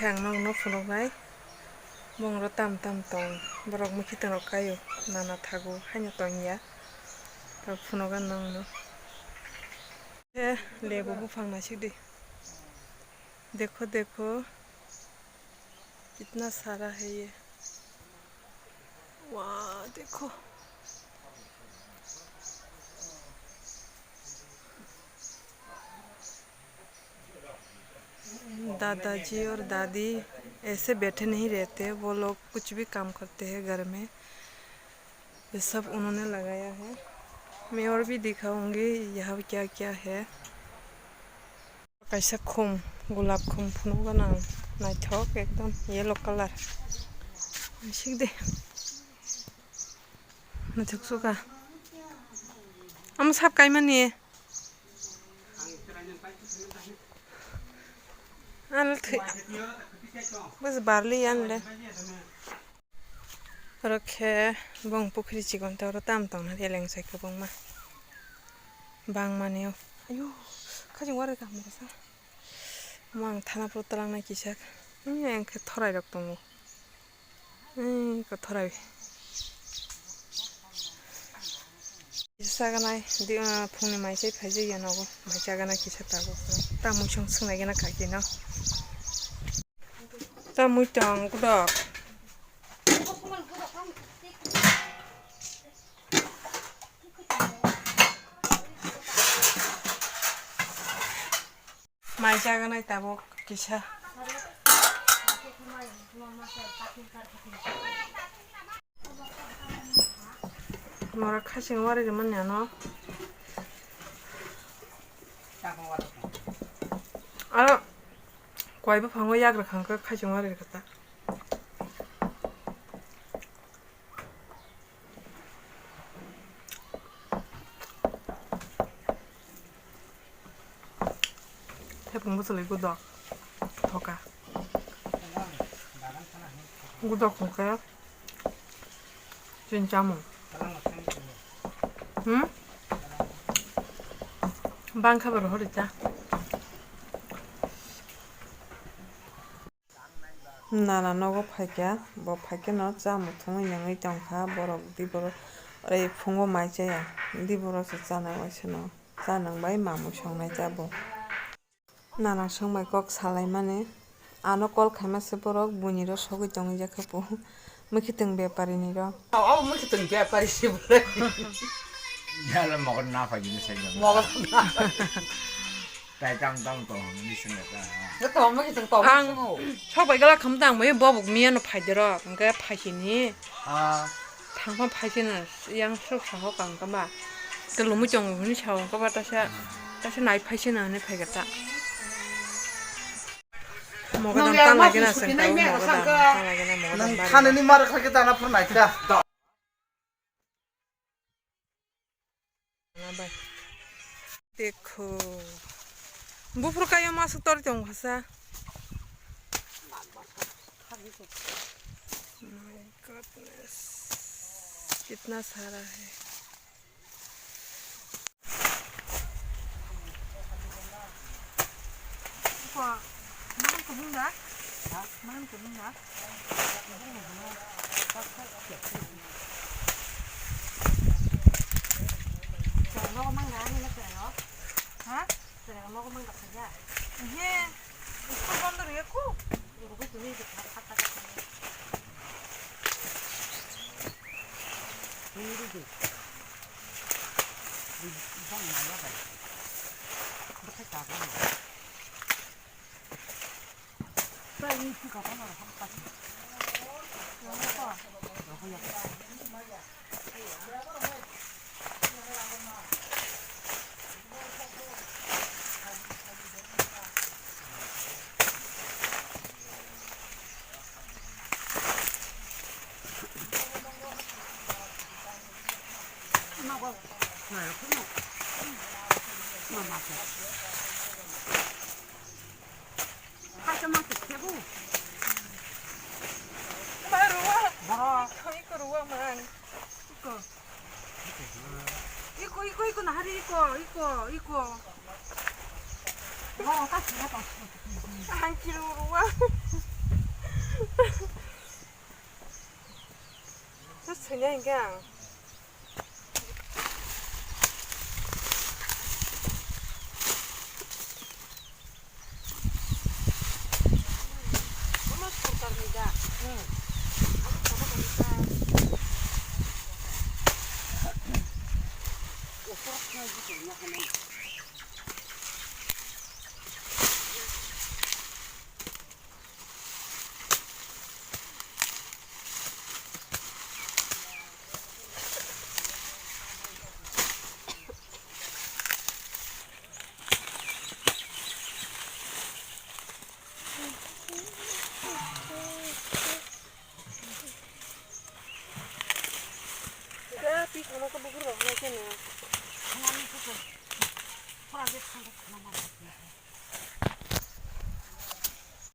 khang nong no phuno bai bong ro tam tam tong borok mukhi tang rok kayo nana thago haino tong ya ta phuno gan nong no ए लेबू बुफांग नासिक दे देखो देखो कितना सारा है ये वाह देखो दादाजी और दादी ऐसे बैठे नहीं रहते, वो लोग कुछ भी काम करते हैं घर में। ये सब उन्होंने लगाया है। मैं और भी दिखाऊंगी यहाँ क्या क्या है। कैसा खुम गुलाब खुम फुनोगा ना नाइथक एकदम येलो कलर सीख दे नाइथक सुगा हम सब काय माने आल थे बस बारली आनले रखे बंग पुखरी चिकन तो ताम ताम ना रेलें साइको बंग मा बांग माने आयु खाजिं वारे का मसा mang thana pro talang na kisak ang khe thorai rok tongo ko thorai saganai di phungni mai sei phaije ya nogo mai sagana kisa tago ta mui song sungnai gena khaki na ta mui tang gudok mai jaganai tabo kisa mora khasing wari ge mannya no aro koi ba phango yagra khang ka khasing wari ge ta 태풍 무슨 이거다 더가 구독 볼까요? 진짜 뭐 응? 방카바로 허리자 나나 너고 파이야 뭐 파이게 너 짜무 통은 영의 정카 버럭 디버럭 어레 풍고 마이제야 디버럭서 짜나 와시노 짜는 바이 마무 성나이 짜보 나나 성마이 꼭 살라이 마네 아노 콜 খাইমাসে বরক বুনিরো সগৈ দং জাখাপু মুখিতং ব্যাপারিনিরো আও মুখিতং ব্যাপারি সিবলে 야를 먹었나 봐기는 생각. 먹었나 대장당도 미신다. 그것도 무খিতং 또 앙 서바이가 감당 뭐 버북 미안노 파이더라 그러니까 파시니 아, 당판 파시는 양 속사고 간가마 그 너무 정분이 차온 거 다시 나이 파시는 안에 파겠다 뭐가 좀 땅나게 났으니까 난 타는이 말을 하겠다 안 앞으로 나이다 देखो बुफर का ये मास उतर जाऊं हसा My goodness कितना सारा है वाह मां को बुंगा मां को Bunga nó có mang đá như nó kể đó hả kể nó có mang đặc sản ra he không con được cái cú rồi cái túi được phát ra cái gì đi phong này nó vậy nó phải cả cái này đây như khi có nó là không phải nó có nó không được này nó cũng mà mặt hai trăm năm thịt bu ba ruwa không có ruwa mà 이거 나리 이거 한 킬로 ruwa 그냥 그냥